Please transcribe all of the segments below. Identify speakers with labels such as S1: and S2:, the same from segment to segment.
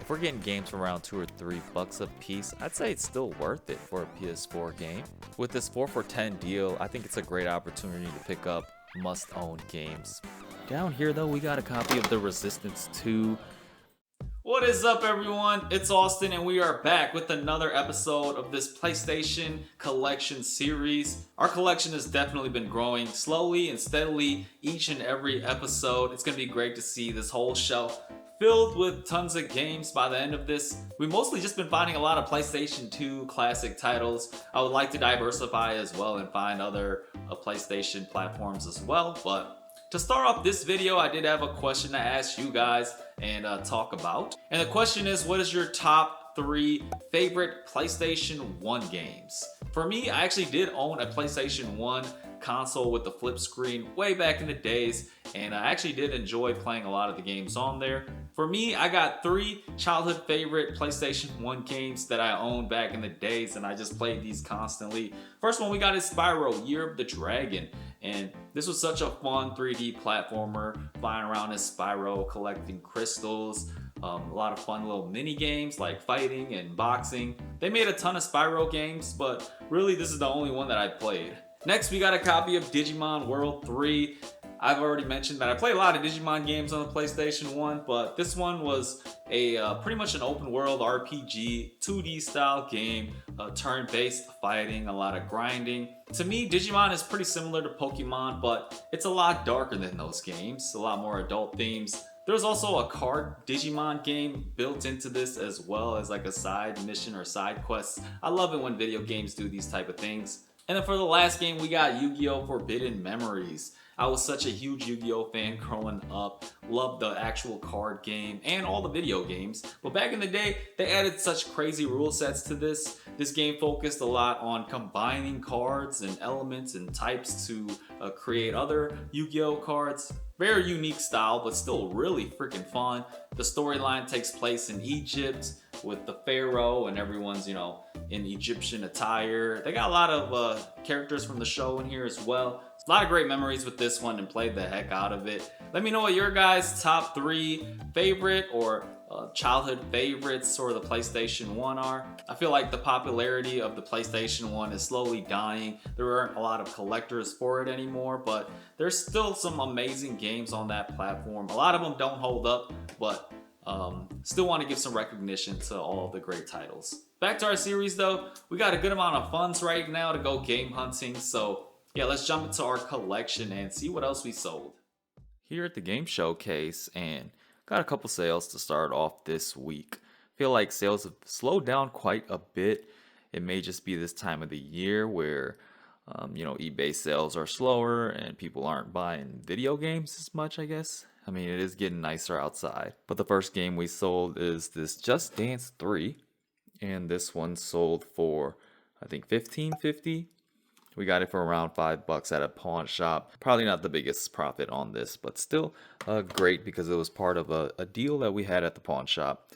S1: if we're getting games for around $2 or $3 a piece, I'd say it's still worth it for a PS4 game. With this 4 for $10 deal, I think it's a great opportunity to pick up must-own games. Down here though, we got a copy of The Resistance 2. What is up, everyone? It's Austin, and we are back with another episode of this PlayStation Collection series. Our collection has definitely been growing slowly and steadily each and every episode. It's going to be great to see this whole shelf filled with tons of games by the end of this. We've mostly just been finding a lot of PlayStation 2 classic titles. I would like to diversify as well and find other PlayStation platforms as well, but to start off this video, I did have a question to ask you guys and talk about. And the question is, what is your top 3 favorite PlayStation 1 games? For me, I actually did own a PlayStation 1 console with the flip screen way back in the days, and I actually did enjoy playing a lot of the games on there. For me, I got 3 childhood favorite PlayStation 1 games that I owned back in the days, and I just played these constantly. First one we got is Spyro, Year of the Dragon. And this was such a fun 3D platformer, flying around as Spyro, collecting crystals, a lot of fun little mini games like fighting and boxing. They made a ton of Spyro games, but really this is the only one that I played. Next, we got a copy of Digimon World 3. I've already mentioned that I play a lot of Digimon games on the PlayStation 1, but this one was a pretty much an open world RPG, 2D style game, turn-based fighting, a lot of grinding. To me, Digimon is pretty similar to Pokemon, but it's a lot darker than those games, a lot more adult themes. There's also a card Digimon game built into this, as well as like a side mission or side quests. I love it when video games do these type of things. And then for the last game, we got Yu-Gi-Oh! Forbidden Memories. I was such a huge Yu-Gi-Oh! Fan growing up, loved the actual card game and all the video games. But back in the day, they added such crazy rule sets to this. This game focused a lot on combining cards and elements and types to create other Yu-Gi-Oh! Cards. Very unique style, but still really freaking fun. The storyline takes place in Egypt with the pharaoh and everyone's, in Egyptian attire. They got a lot of characters from the show in here as well. A lot of great memories with this one and played the heck out of it. Let me know what your guys' top 3 favorite or childhood favorites for the PlayStation 1 are. I feel like the popularity of the PlayStation 1 is slowly dying. There aren't a lot of collectors for it anymore, but there's still some amazing games on that platform. A lot of them don't hold up, but still want to give some recognition to all of the great titles. Back to our series though, we got a good amount of funds right now to go game hunting, so yeah, let's jump into our collection and see what else we sold. Here at the Game Showcase, and got a couple sales to start off this week. Feel like sales have slowed down quite a bit. It may just be this time of the year where eBay sales are slower and people aren't buying video games as much, I guess. I mean, it is getting nicer outside. But the first game we sold is this Just Dance 3. And this one sold for, I think, $15.50. We got it for around $5 at a pawn shop. Probably not the biggest profit on this, but still great because it was part of a deal that we had at the pawn shop.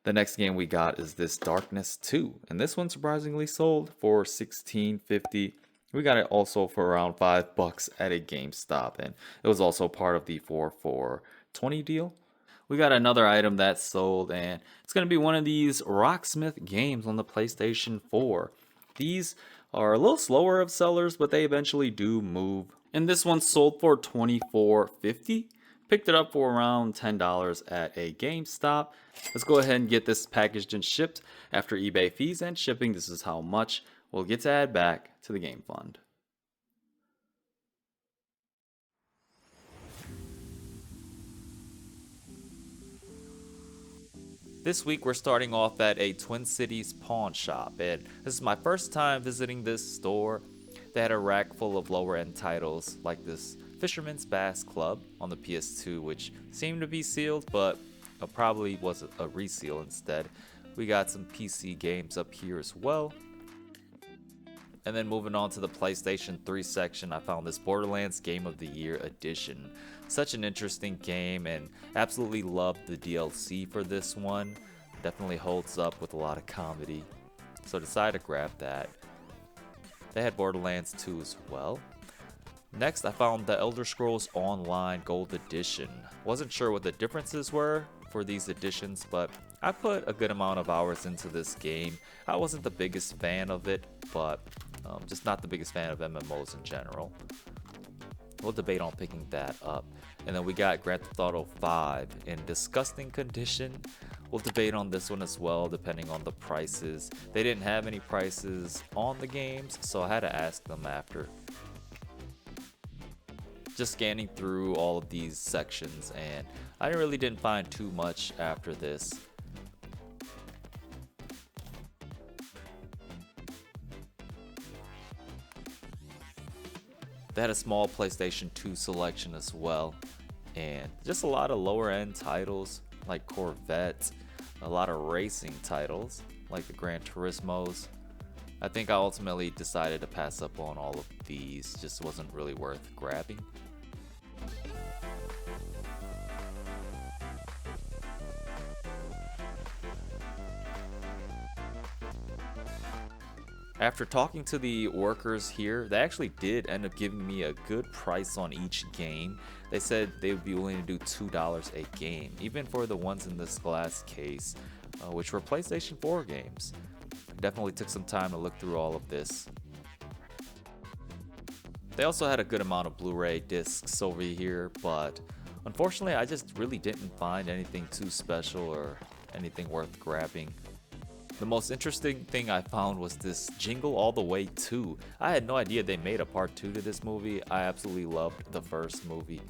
S1: The next game we got is this Darkness 2. And this one surprisingly sold for $16.50. We got it also for around $5 at a GameStop. And it was also part of the 4 for $20 deal. We got another item that sold, and it's going to be one of these Rocksmith games on the PlayStation 4. These are a little slower of sellers, but they eventually do move. And this one sold for $24.50. Picked it up for around $10 at a GameStop. Let's go ahead and get this packaged and shipped. After eBay fees and shipping, this is how much we'll get to add back to the game fund. This week we're starting off at a Twin Cities pawn shop, and this is my first time visiting this store. They had a rack full of lower end titles like this Fisherman's Bass Club on the PS2, which seemed to be sealed, but probably was a reseal instead. We got some PC games up here as well. And then moving on to the PlayStation 3 section, I found this Borderlands Game of the Year edition. Such an interesting game, and absolutely loved the DLC for this one. Definitely holds up with a lot of comedy. So I decided to grab that. They had Borderlands 2 as well. Next, I found the Elder Scrolls Online Gold Edition. Wasn't sure what the differences were, for these editions, but I put a good amount of hours into this game. I wasn't the biggest fan of it, but just not the biggest fan of MMOs in general. We'll debate on picking that up. And then we got Grand Theft Auto 5 in disgusting condition. We'll debate on this one as well, depending on the prices. They didn't have any prices on the games, so I had to ask them after. Just scanning through all of these sections, and I really didn't find too much after this. They had a small PlayStation 2 selection as well, and just a lot of lower end titles like Corvette, a lot of racing titles like the Gran Turismos. I think I ultimately decided to pass up on all of these, just wasn't really worth grabbing. After talking to the workers here, they actually did end up giving me a good price on each game. They said they would be willing to do $2 a game, even for the ones in this glass case, which were PlayStation 4 games. Definitely took some time to look through all of this. They also had a good amount of Blu-ray discs over here, but unfortunately I just really didn't find anything too special or anything worth grabbing. The most interesting thing I found was this Jingle All the Way 2. I had no idea they made a part 2 to this movie. I absolutely loved the first movie.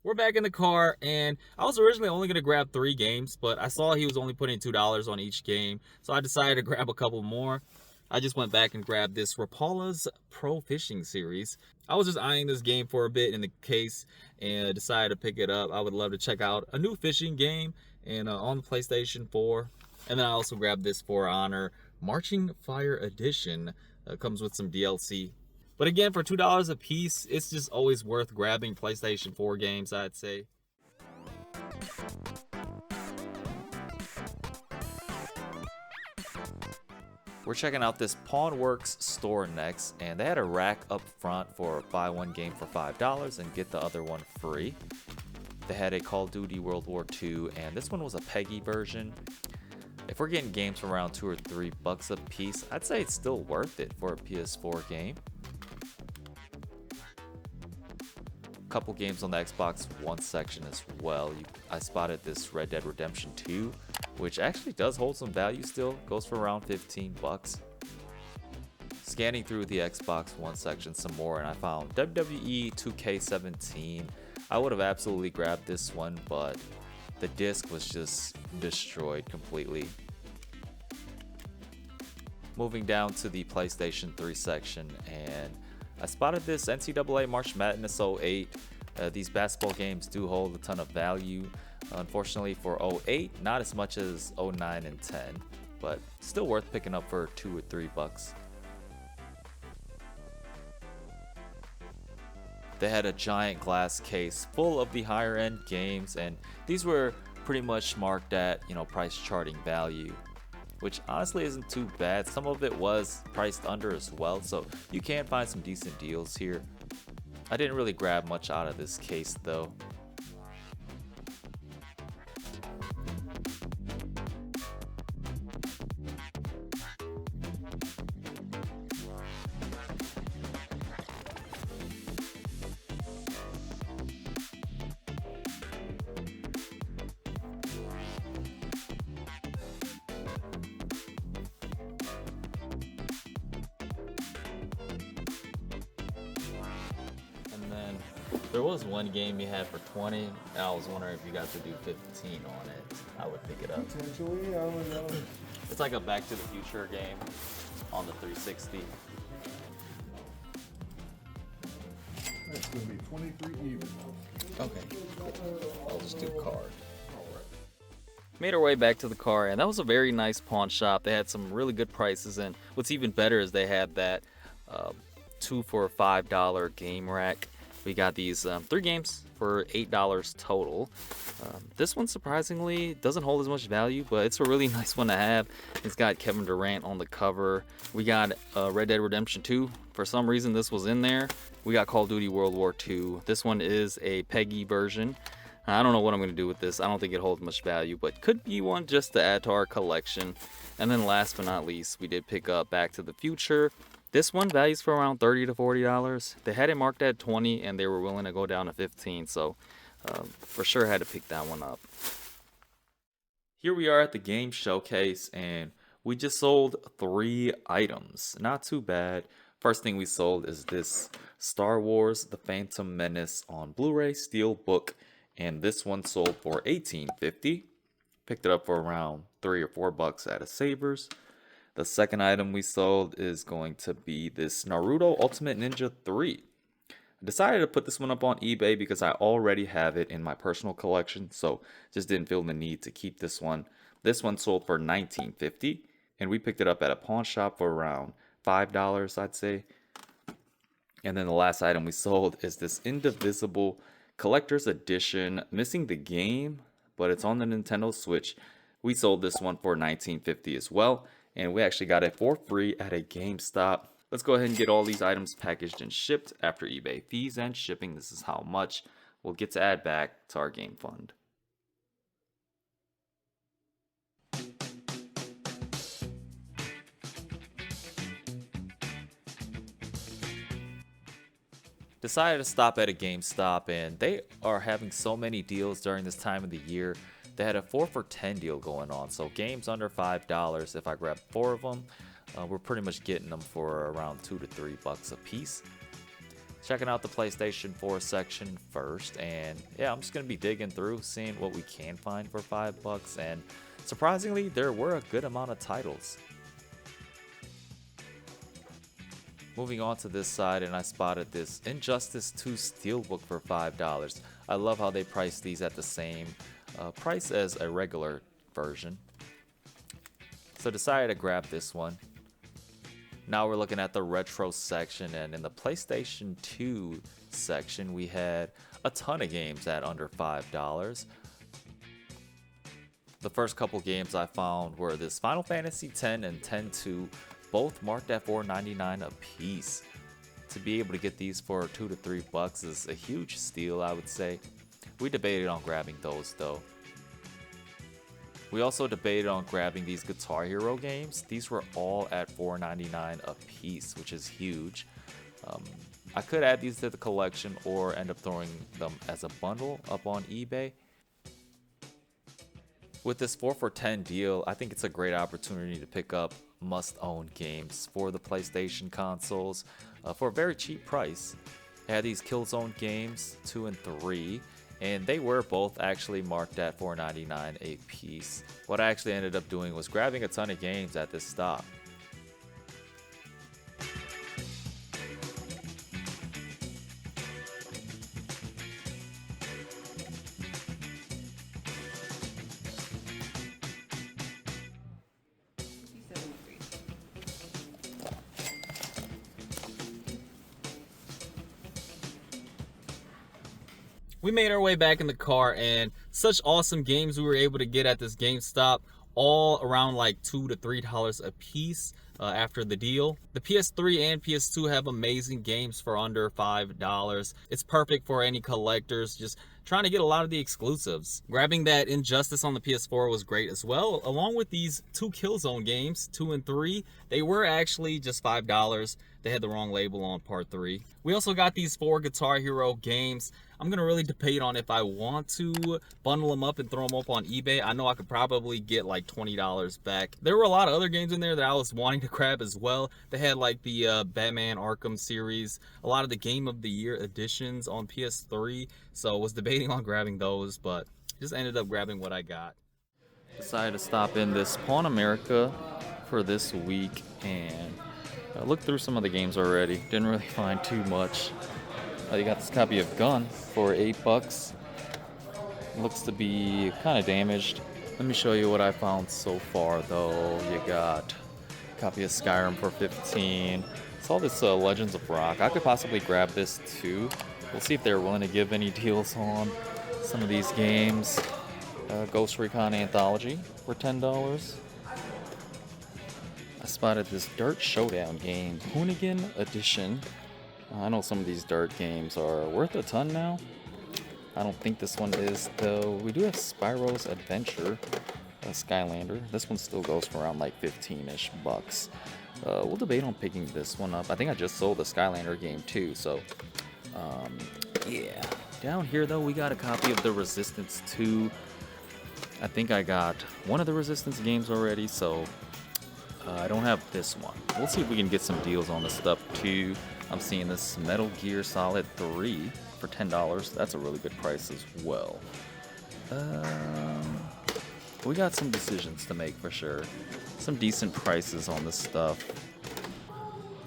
S1: We're back in the car, and I was originally only going to grab 3 games, but I saw he was only putting $2 on each game, so I decided to grab a couple more. I just went back and grabbed this Rapala's Pro Fishing Series. I was just eyeing this game for a bit in the case and decided to pick it up. I would love to check out a new fishing game and on the PlayStation 4. And then I also grabbed this For Honor Marching Fire Edition. Comes with some DLC. But again, for $2 a piece, it's just always worth grabbing PlayStation 4 games, I'd say. We're checking out this PawnWorks store next, and they had a rack up front for buy one game for $5 and get the other one free. They had a Call of Duty World War II, and this one was a PEGI version. If we're getting games for around $2 or $3 a piece, I'd say it's still worth it for a PS4 game. Couple games on the Xbox One section as well. I spotted this Red Dead Redemption 2, which actually does hold some value still, goes for around $15. Scanning through the Xbox One section some more, and I found WWE 2K17. I would have absolutely grabbed this one, but the disc was just destroyed completely. Moving down to the PlayStation 3 section, and I spotted this NCAA March Madness 08. These basketball games do hold a ton of value. Unfortunately for 08, not as much as 09 and 10, but still worth picking up for $2 or $3. They had a giant glass case full of the higher end games, and these were pretty much marked at, price charting value, which honestly isn't too bad. Some of it was priced under as well, so you can find some decent deals here. I didn't really grab much out of this case though. There was one game you had for 20, and I was wondering if you got to do 15 on it. I would pick it up.
S2: Potentially, I don't know.
S1: It's like a Back to the Future game on the 360.
S2: That's going to be 23 even.
S1: Okay. I'll just do card. Made our way back to the car, and that was a very nice pawn shop. They had some really good prices, and what's even better is they had that 2 for $5 game rack.
S3: We got these 3 games for $8 total. This one surprisingly doesn't hold as much value, but it's a really nice one to have. It's got Kevin Durant on the cover. We got Red Dead Redemption 2. For some reason this was in there. We got Call of Duty World War II. This one is a PEGI version. I don't know what I'm going to do with this. I don't think it holds much value, but could be one just to add to our collection. And then last but not least, we did pick up Back to the Future. This one values for around $30 to $40. They had it marked at 20 and they were willing to go down to 15, so for sure had to pick that one up.
S1: Here we are at the game showcase, and we just sold 3 items. Not too bad. First thing we sold is this Star Wars The Phantom Menace on Blu-ray Steelbook, and this one sold for $18.50. Picked it up for around $3 or $4 at a Savers. The second item we sold is going to be this Naruto Ultimate Ninja 3. I decided to put this one up on eBay because I already have it in my personal collection, so just didn't feel the need to keep this one. This one sold for $19.50, and we picked it up at a pawn shop for around $5, I'd say. And then the last item we sold is this Indivisible Collector's Edition, missing the game, but it's on the Nintendo Switch. We sold this one for $19.50 as well, and we actually got it for free at a GameStop. Let's go ahead and get all these items packaged and shipped. After eBay fees and shipping, this is how much we'll get to add back to our game fund. Decided to stop at a GameStop, and they are having so many deals during this time of the year. They had a 4 for $10 deal going on, so games under $5, if I grab 4 of them, we're pretty much getting them for around $2 to $3 a piece. Checking out the PlayStation 4 section first, and yeah, I'm just gonna be digging through, seeing what we can find for $5, and surprisingly, there were a good amount of titles. Moving on to this side, and I spotted this Injustice 2 Steelbook for $5. I love how they price these at the same price as a regular version. So decided to grab this one. Now we're looking at the retro section, and in the PlayStation 2 section, we had a ton of games at under $5. The first couple games I found were this Final Fantasy X and X-2, both marked at $4.99 a piece. To be able to get these for $2 to $3 is a huge steal, I would say. We debated on grabbing those though. We also debated on grabbing these Guitar Hero games. These were all at $4.99 a piece, which is huge. I could add these to the collection or end up throwing them as a bundle up on eBay. With this 4 for $10 deal, I think it's a great opportunity to pick up must-own games for the PlayStation consoles for a very cheap price. I had these Killzone games 2 and 3, and they were both actually marked at $4.99 a piece. What I actually ended up doing was grabbing a ton of games at this stop.
S3: We made our way back in the car, and such awesome games we were able to get at this GameStop, all around like $2 to $3 a piece after the deal. The PS3 and PS2 have amazing games for under $5. It's perfect for any collectors just trying to get a lot of the exclusives. Grabbing that Injustice on the PS4 was great as well, along with these 2 Killzone games, 2 and 3. They were actually just $5. They had the wrong label on part 3. We also got these 4 Guitar Hero games. I'm gonna really debate on if I want to bundle them up and throw them up on eBay. I know I could probably get like $20 back. There were a lot of other games in there that I was wanting to grab as well. They had like the Batman Arkham series, a lot of the Game of the Year editions on PS3. So I was debating on grabbing those, but just ended up grabbing what I got.
S1: Decided to stop in this Pawn America for this week, and I looked through some of the games already. Didn't really find too much. You got this copy of Gun for $8. Looks to be kind of damaged. Let me show you what I found so far though. You got a copy of Skyrim for $15. Saw this Legends of Rock. I could possibly grab this too. We'll see if they're willing to give any deals on some of these games. Ghost Recon Anthology for $10. I spotted this Dirt Showdown game, Hoonigan Edition. I know some of these Dirt games are worth a ton now. I don't think this one is, though. We do have Spyro's Adventure, Skylander. This one still goes for around like 15-ish bucks. We'll debate on picking this one up. I think I just sold the Skylander game too, so yeah. Down here though, we got a copy of the Resistance 2. I think I got one of the Resistance games already, so I don't have this one. We'll see if we can get some deals on this stuff too. I'm seeing this Metal Gear Solid 3 for $10. That's a really good price as well. We got some decisions to make for sure. Some decent prices on this stuff.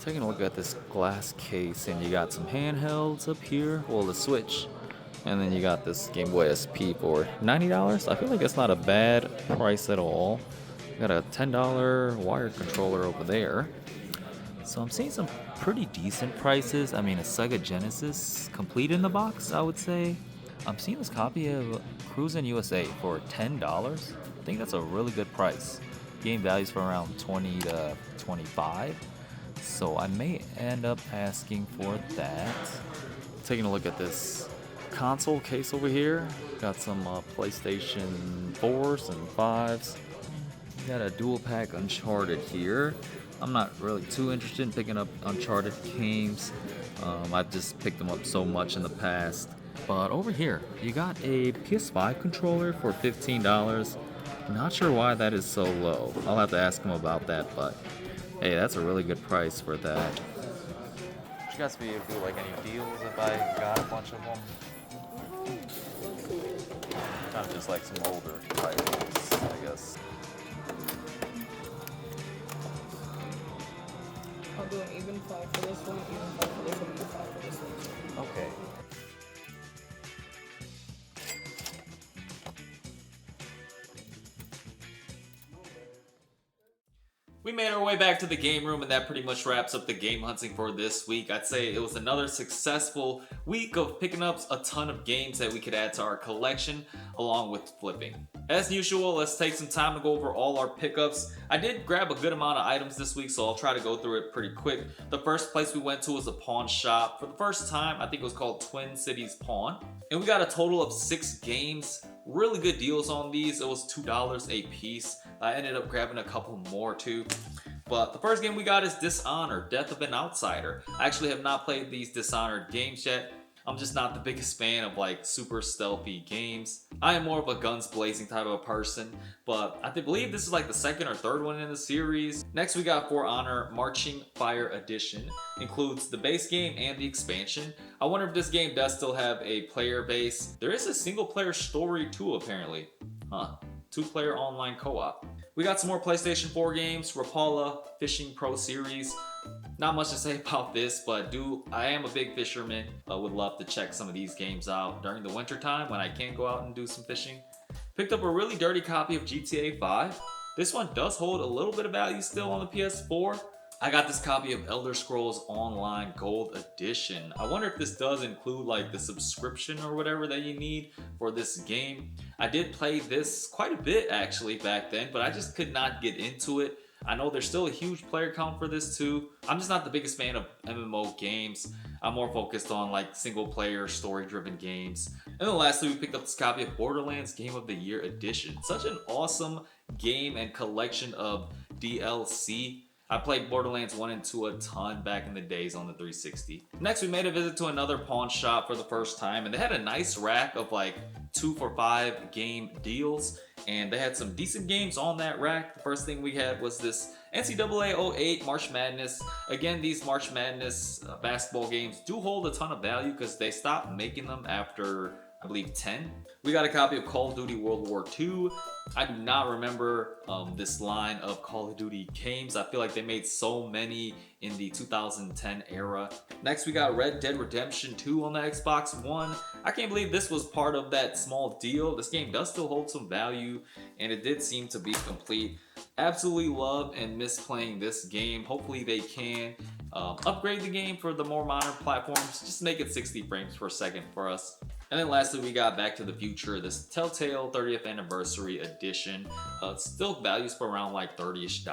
S1: Taking a look at this glass case, and you got some handhelds up here. Well, the Switch. And then you got this Game Boy SP for $90. I feel like it's not a bad price at all. Got a $10 wired controller over there. So I'm seeing some pretty decent prices. I mean, a Sega Genesis complete in the box, I would say. I'm seeing this copy of Cruisin' USA for $10. I think that's a really good price. Game values for around 20 to 25. So I may end up asking for that. Taking a look at this console case over here. Got some PlayStation 4s and 5s. Got a dual pack Uncharted here. I'm not really too interested in picking up Uncharted games. I've just picked them up so much in the past. But over here, you got a PS5 controller for $15. Not sure why that is so low. I'll have to ask him about that, but hey, that's a really good price for that. Would you guys be able to do like any deals if I got a bunch of them? Kind of just like some older titles, I guess.
S4: I'll do an even 5 for this one, even 5 for this one, even 5 for this one.
S1: Okay.
S3: We made our way back to the game room, and that pretty much wraps up the game hunting for this week. I'd say it was another successful week of picking up a ton of games that we could add to our collection, along with flipping. As usual, let's take some time to go over all our pickups. I did grab a good amount of items this week, so I'll try to go through it pretty quick. The first place we went to was a pawn shop. For the first time, I think it was called Twin Cities Pawn. And we got a total of 6 games. Really good deals on these. It was $2 a piece. I ended up grabbing a couple more too. But the first game we got is Dishonored, Death of an Outsider. I actually have not played these Dishonored games yet. I'm just not the biggest fan of like super stealthy games. I am more of a guns blazing type of a person, but I believe this is like the second or third one in the series. Next we got For Honor Marching Fire Edition. Includes the base game and the expansion. I wonder if this game does still have a player base. There is a single player story too apparently. Huh. 2-player online co-op. We got some more PlayStation 4 games, Rapala Fishing Pro Series. Not much to say about this, but I am a big fisherman. Would love to check some of these games out during the winter time when I can go out and do some fishing. Picked up a really dirty copy of GTA 5. This one does hold a little bit of value still on the PS4. I got this copy of Elder Scrolls Online Gold Edition. I wonder if this does include like the subscription or whatever that you need for this game. I did play this quite a bit actually back then, but I just could not get into it. I know there's still a huge player count for this too. I'm just not the biggest fan of MMO games. I'm more focused on like single player story driven games. And then lastly, we picked up this copy of Borderlands Game of the Year Edition. Such an awesome game and collection of DLC. I played Borderlands 1 and 2 a ton back in the days on the 360. Next, we made a visit to another pawn shop for the first time, and they had a nice rack of like 2 for $5 game deals, and they had some decent games on that rack. The first thing we had was this NCAA 08 March Madness. Again, these March Madness basketball games do hold a ton of value because they stopped making them after
S1: I believe 10. We got a copy of Call of Duty World War II. I do not remember this line of Call of Duty games. I feel like they made so many in the 2010 era. Next, we got Red Dead Redemption 2 on the Xbox One. I can't believe this was part of that small deal. This game does still hold some value, and it did seem to be complete. Absolutely love and miss playing this game. Hopefully they can upgrade the game for the more modern platforms. Just make it 60 frames per second for us. And then lastly, we got Back to the Future, this Telltale 30th Anniversary Edition. It still values for around like $30-ish,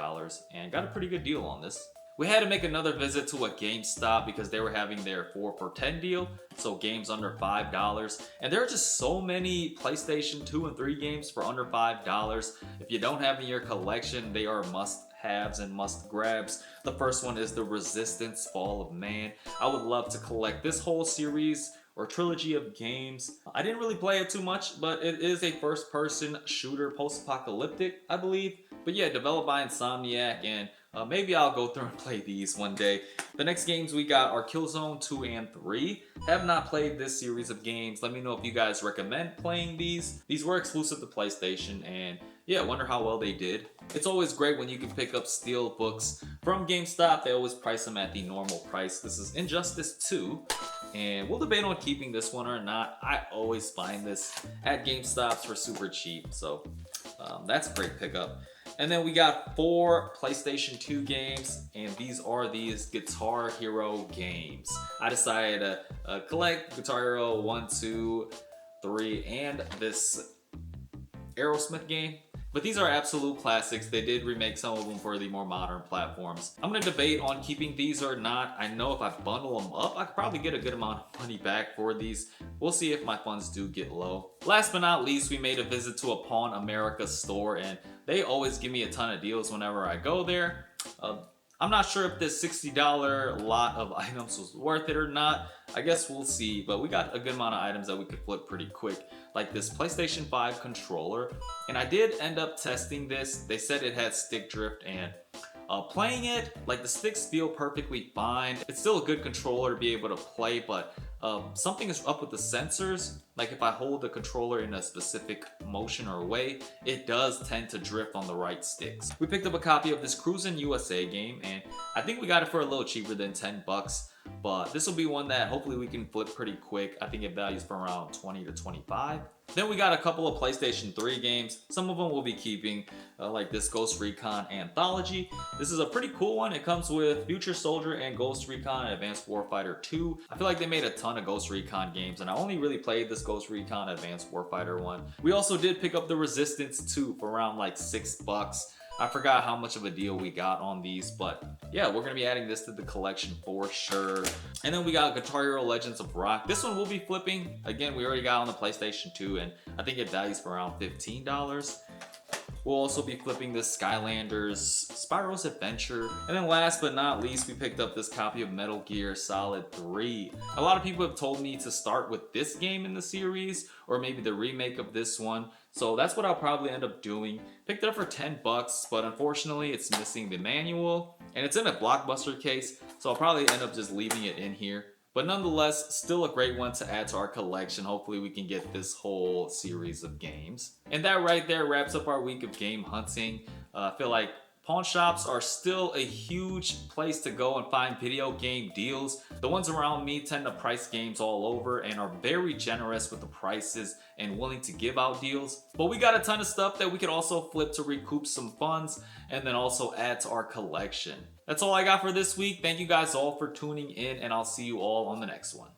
S1: and got a pretty good deal on this. We had to make another visit to a GameStop because they were having their 4 for $10 deal, so games under $5. And there are just so many PlayStation 2 and 3 games for under $5. If you don't have in your collection, they are must-haves and must-grabs. The first one is the Resistance Fall of Man. I would love to collect this whole series or trilogy of games. I didn't really play it too much, but it is a first-person shooter, post-apocalyptic, I believe. But yeah, developed by Insomniac, and maybe I'll go through and play these one day. The next games we got are Killzone 2 and 3. Have not played this series of games. Let me know if you guys recommend playing these. These were exclusive to PlayStation, and yeah, wonder how well they did. It's always great when you can pick up steel books from GameStop. They always price them at the normal price. This is Injustice 2. And we'll debate on keeping this one or not. I always find this at GameStops for super cheap, so that's a great pickup. And then we got 4 PlayStation 2 games, and these are these Guitar Hero games. I decided to collect Guitar Hero 1, 2, 3, and this Aerosmith game. But these are absolute classics. They did remake some of them for the more modern platforms. I'm gonna debate on keeping these or not. I know if I bundle them up, I could probably get a good amount of money back for these. We'll see if my funds do get low. Last but not least, we made a visit to a Pawn America store, and they always give me a ton of deals whenever I go there. I'm not sure if this $60 lot of items was worth it or not. I guess we'll see, but we got a good amount of items that we could flip pretty quick, like this PlayStation 5 controller. And I did end up testing this. They said it had stick drift, and playing it, like the sticks feel perfectly fine. It's still a good controller to be able to play, but something is up with the sensors. Like if I hold the controller in a specific motion or way, it does tend to drift on the right sticks. We picked up a copy of this Cruisin' USA game, and I think we got it for a little cheaper than 10 bucks. But this will be one that hopefully we can flip pretty quick. I think it values for around 20 to 25. Then we got a couple of PlayStation 3 games. Some of them we'll be keeping, like this Ghost Recon Anthology. This is a pretty cool one. It comes with Future Soldier and Ghost Recon Advanced Warfighter 2. I feel like they made a ton of Ghost Recon games, and I only really played this Ghost Recon Advanced Warfighter one. We also did pick up the Resistance 2 for around like $6. I forgot how much of a deal we got on these, but yeah, we're gonna be adding this to the collection for sure. And then we got Guitar Hero Legends of Rock. This one we'll be flipping. Again, we already got on the PlayStation 2, and I think it values for around $15. We'll also be flipping this Skylanders Spyro's Adventure. And then last but not least, we picked up this copy of Metal Gear Solid 3. A lot of people have told me to start with this game in the series, or maybe the remake of this one. So that's what I'll probably end up doing. Picked it up for 10 bucks, but unfortunately it's missing the manual, and it's in a Blockbuster case, so I'll probably end up just leaving it in here. But nonetheless, still a great one to add to our collection. Hopefully we can get this whole series of games. And that right there wraps up our week of game hunting. I feel like pawn shops are still a huge place to go and find video game deals. The ones around me tend to price games all over and are very generous with the prices and willing to give out deals. But we got a ton of stuff that we could also flip to recoup some funds and then also add to our collection. That's all I got for this week. Thank you guys all for tuning in, and I'll see you all on the next one.